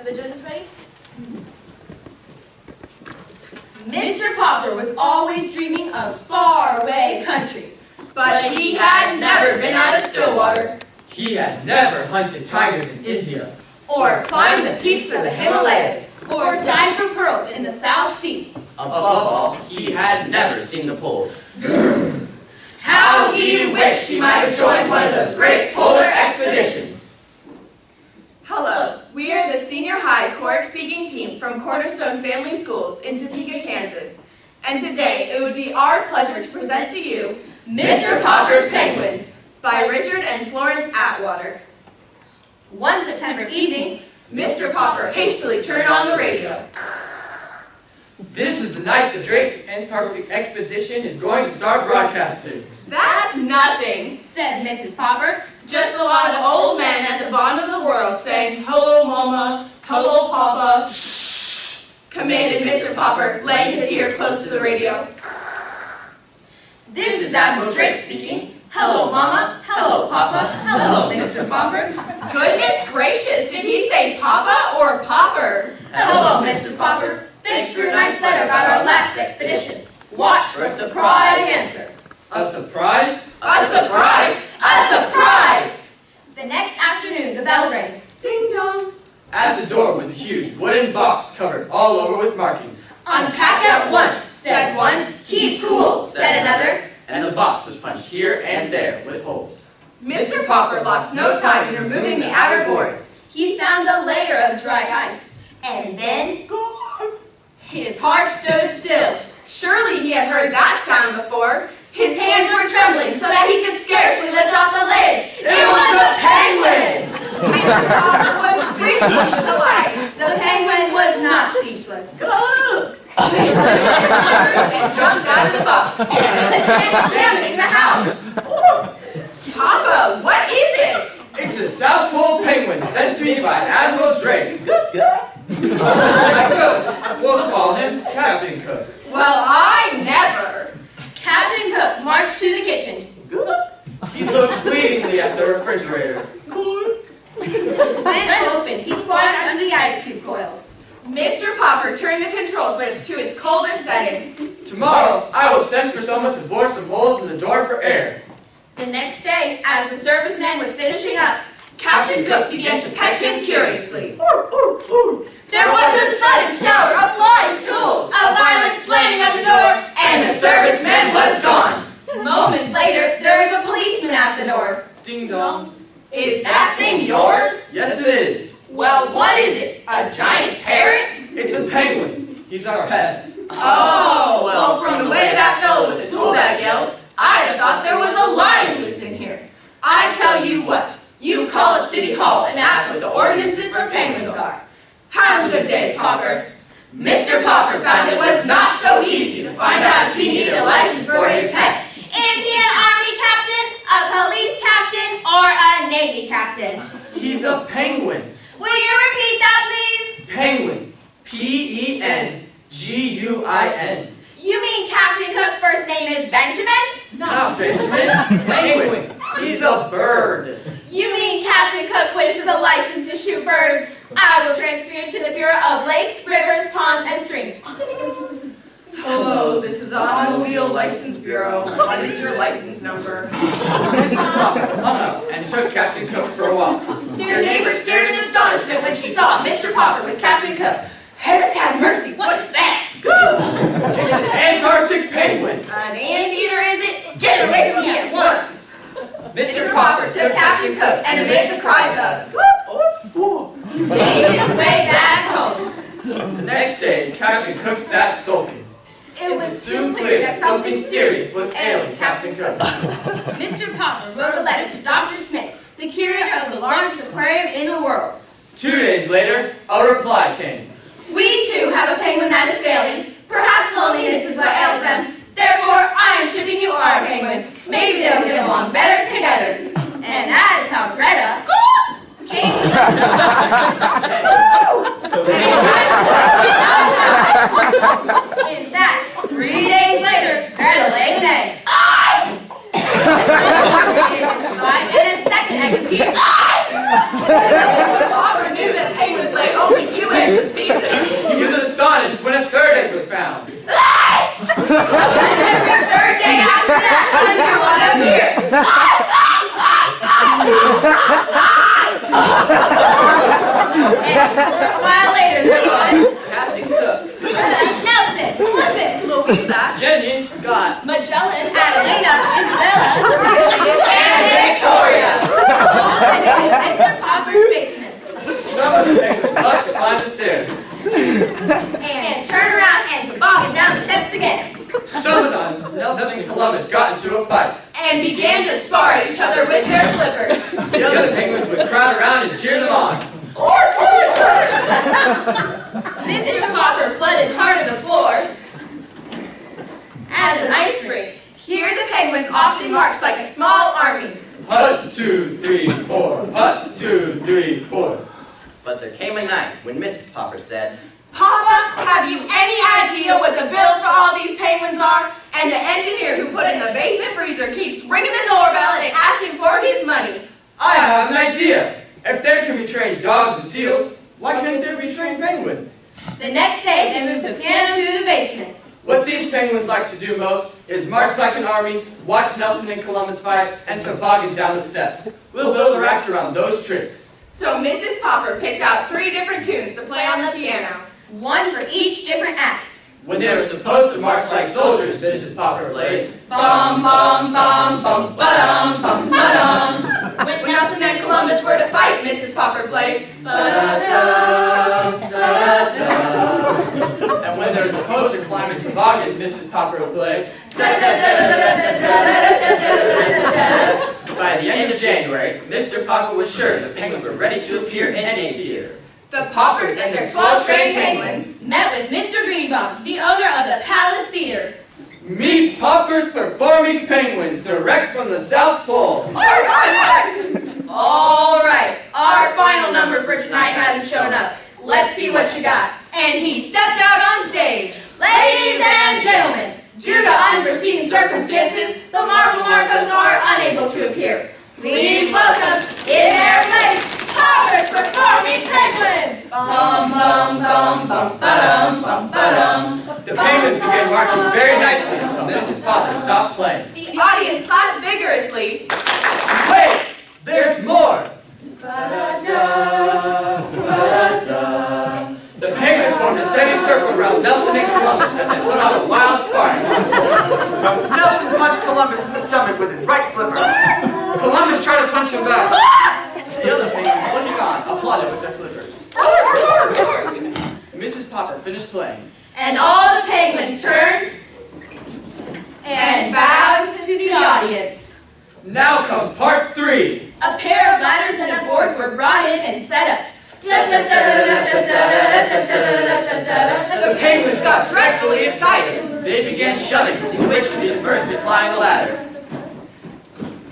the judges ready? Mr. Popper was always dreaming of faraway countries. But he had never been out of Stillwater. He had never hunted tigers in India. Or climbed the peaks of the Himalayas. Or dived for pearls in the South Seas. Above all, he had never seen the poles. How he wished he might have joined one of those great polar expeditions. Hello, we are the senior high Choric speaking team from Cornerstone Family Schools in Topeka, Kansas. And today it would be our pleasure to present to you Mr. Popper's Penguins by Richard and Florence Atwater. One September evening, Mr. Popper hastily turned on the radio. This is the night the Drake Antarctic Expedition is going to start broadcasting. That's nothing, said Mrs. Popper. Just a lot of old men at the bottom of the world saying, "Hello, Mama, hello, Papa." Shh, commanded Mr. Popper, laying his ear close to the radio. This is Admiral Drake speaking. Hello, Mama. Hello, Papa. Hello, Mr. Popper. Goodness gracious, did he say Papa or Popper? Hello, Mr. Popper. Thanks for your nice letter about our last expedition. Watch for a surprise answer. A surprise? A surprise! A surprise! The next afternoon, the bell rang. Ding dong. At the door was a huge wooden box covered all over with markings. Unpack at once, said one. Keep cool, said another. And the box was punched here and there with holes. Mr. Popper lost no time in removing the outer boards. He found a layer of dry ice. And then, his heart stood still. Surely he had heard that sound before. His hands were trembling so that he could scarcely lift off the lid. It was a penguin! Mr. Popper was speechless with delight. The penguin was not speechless. And jumped out of the box, examining the house. Papa, what is it? It's a South Pole penguin sent to me by Admiral Drake. We'll call him Captain Cook. Well, I never. Captain Cook marched to the kitchen. He looked pleadingly at the refrigerator. When opened, he squatted under the ice cube coils. Mr. Popper turned the control switch to its coldest setting. Tomorrow, I will send for someone to bore some holes in the door for air. The next day, as the serviceman was finishing up, Captain Cook began to pet him curiously. There was a sudden shower of flying tools, a violent slamming of the door, and the serviceman was gone. Moments later, there was a policeman at the door. Ding dong. Is that thing yours? Yes, it is. Well, what is it? A giant parrot? It's a penguin. He's our pet. Oh, well, from the way that fellow with the tool bag yelled, I'd have thought there was a lion loose in here. I tell you what, you call up City Hall and ask what the ordinances for penguins are. Have a good day, Popper. Mr. Popper found it was not so easy to find out if he needed a license for his pet. Is he an army captain, a police captain, or a navy captain? He's a penguin. Will you repeat that, please? Penguin. Penguin. You mean Captain Cook's first name is Benjamin? Not Benjamin. Penguin. He's a bird. You mean Captain Cook wishes a license to shoot birds? I will transfer you to the Bureau of Lakes, Rivers, Ponds, and Streams. Hello, this is the Automobile License Bureau. What is your license number? Mrs. Popper hung up and took Captain Cook for a walk. Their neighbor stared in astonishment when she saw Mr. Popper with Captain Cook. Heavens have mercy, what is that? It's an Antarctic penguin. An anteater, is it? Get it away from me at once. Mr. Popper took Captain Cook and amid the cries of Made his way back home. The next day, Captain Cook sat sulking. It was soon clear that something serious was ailing Captain Cook. Mr. Popper wrote a letter to Dr. Smith, the curator of the largest aquarium in the world. 2 days later, a reply came. We too have a penguin that is failing. Perhaps loneliness is what ails them. Therefore, I am shipping you our penguin. Maybe they'll get along better together. And that is how Greta came to In fact, 3 days later, Greta laid an egg. And a second egg appeared. Popper knew that penguins lay only 2 to climb the stairs. And turn around and toboggan down the steps again. Sometimes Nelson and Columbus got into a fight. And began to spar at each other with their flippers. The other penguins would crowd around and cheer them on. Mr. Popper flooded hard to the floor as an ice rink. Here the penguins often marched like a small army. Hut, 2, 3, 4. Hut, 2, 3, 4. But there came a night when Mrs. Popper said, Papa, have you any idea what the bills to all these penguins are? And the engineer who put in the basement freezer keeps ringing the doorbell and asking for his money. I have an idea. If there can be trained dogs and seals, why can't there be trained penguins? The next day, they moved the piano to the basement. What these penguins like to do most is march like an army, watch Nelson and Columbus fight, and toboggan down the steps. We'll build our act around those tricks. So Mrs. Popper picked out 3 different tunes to play on the piano. One for each different act. When they were supposed to march like soldiers, Mrs. Popper played. Bum, bum, bum, bum, ba-dum, bum, ba-dum. When Nelson and Columbus were to fight, Mrs. Popper played. Ba-da-da, da-da. And when they were supposed to climb a toboggan, Mrs. Popper would play. By the end of January, Mr. Popper was sure the penguins were ready to appear in any theater. The Poppers and their 12 trained penguins Met with Mr. Greenbaum, the owner of the Palace Theater. Meet Popper's Performing Penguins, direct from the South Pole. All right, our final number for tonight hasn't shown up. Let's see what you got. And he stepped out on stage. Ladies and gentlemen, due to unforeseen circumstances, the Marvel Marcos are unable to appear. Please welcome, in their place, Popper's Performing Penguins! Bum, bum, bum, bum, ba-dum, bum, ba-dum. The penguins began marching very nicely until Mrs. Popper stopped playing. The audience clapped vigorously. Wait! There's more! Ba-da-da, ba-da-da. The penguins formed a semicircle around Nelson and Columbus as they put on a wild sparring contest. Nelson punched Columbus in the stomach with his right flipper. Columbus tried to punch him back. The other penguins, looking on, applauded with their flippers. Mrs. Popper finished playing. And all the penguins turned and bowed to the audience. Now comes part 3. A pair of ladders and a board were brought in and set up. The penguins got dreadfully excited. They began shoving to see which could be the first to climb the ladder.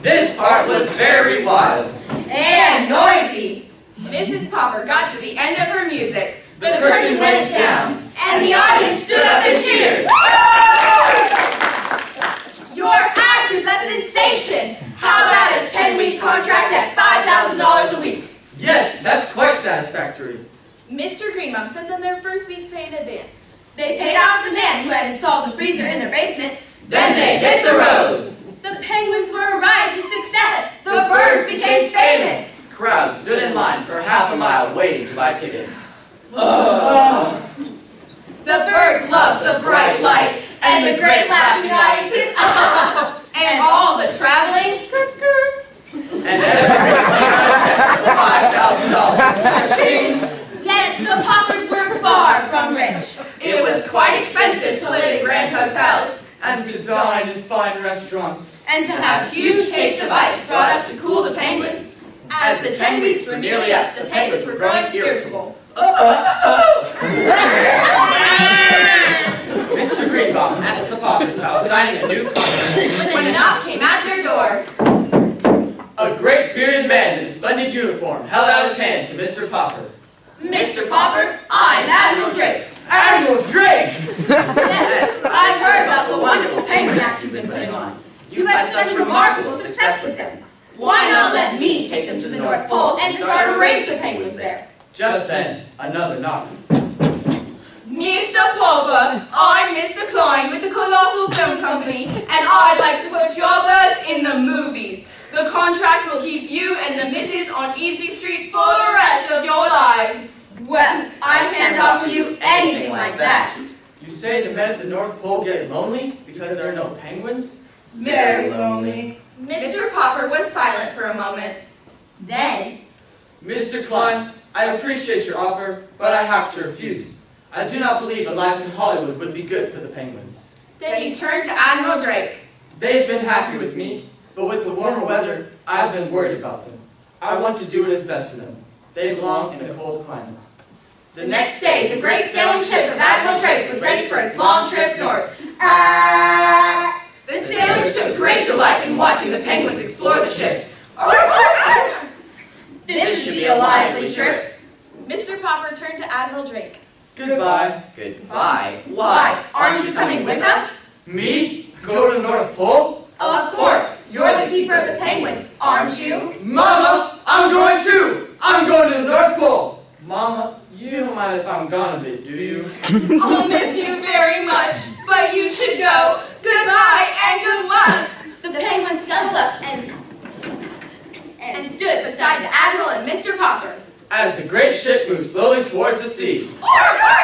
This part was very wild. And noisy. Mrs. Popper got to the end of her music. The curtain went down, and the audience stood up and cheered. Your act is a sensation. How about a 10-week contract at $5,000 a week? Yes, that's quite satisfactory. Mr. Greenbaum sent them their first week's pay in advance. They paid off the man who had installed the freezer in their basement. Then they hit the road. The penguins were a ride to success. The birds became famous. Crowds stood in line for half a mile waiting to buy tickets. The birds loved the bright lights and the great laughing audiences. And all the traveling skirt skirt. And everybody got a check for $5,000. Yet the Poppers were far from rich. It was quite expensive to live in grand hotels. And to dine in fine restaurants. And to have huge cakes of ice brought up to cool the penguins. As the 10 weeks were nearly up, the penguins were growing irritable. Mr. Greenbaum asked the Poppers about signing a new contract. When a knock came at their door, A great bearded man in a splendid uniform held out his hand to Mr. Popper. Mr. Popper, I'm Admiral Drake. Admiral Drake! Yes, I've heard about the wonderful penguin act you've been putting on. You've had such remarkable success with them. Why not let me take them to the North Pole and to start a race of penguins there? Just then, another knock. Mr. Popper, I'm Mr. Klein with the Colossal Film Company, and I'd like to put your birds in the movies. The contract will keep you and the missus on Easy Street for the rest of your lives. Well, I can't offer you anything like that. You say the men at the North Pole get lonely because there are no penguins? Very lonely. Mr. Popper was silent for a moment. Then, Mr. Klein, I appreciate your offer, but I have to refuse. I do not believe a life in Hollywood would be good for the Penguins. Then you turned to Admiral Drake. They've been happy with me, but with the warmer weather, I've been worried about them. I want to do what is best for them. They belong in a cold climate. The next day, the great sailing ship of Admiral Drake was ready for its long trip north. The sailors took great delight in watching the penguins explore the ship. This should be a lively trip. Mr. Popper turned to Admiral Drake. Goodbye. Goodbye. Why? Aren't you coming with us? Me? Go to the North Pole? Of course. You're the keeper of the penguins, aren't you? Mama, I'm going too! I'm going to the North Pole! Mama, you don't mind if I'm gone a bit, do you? I'll miss you very much, but you should go. Goodbye and good luck. The penguins scuttled up and stood beside the Admiral and Mr. Popper. As the great ship moved slowly towards the sea. Arr, arr,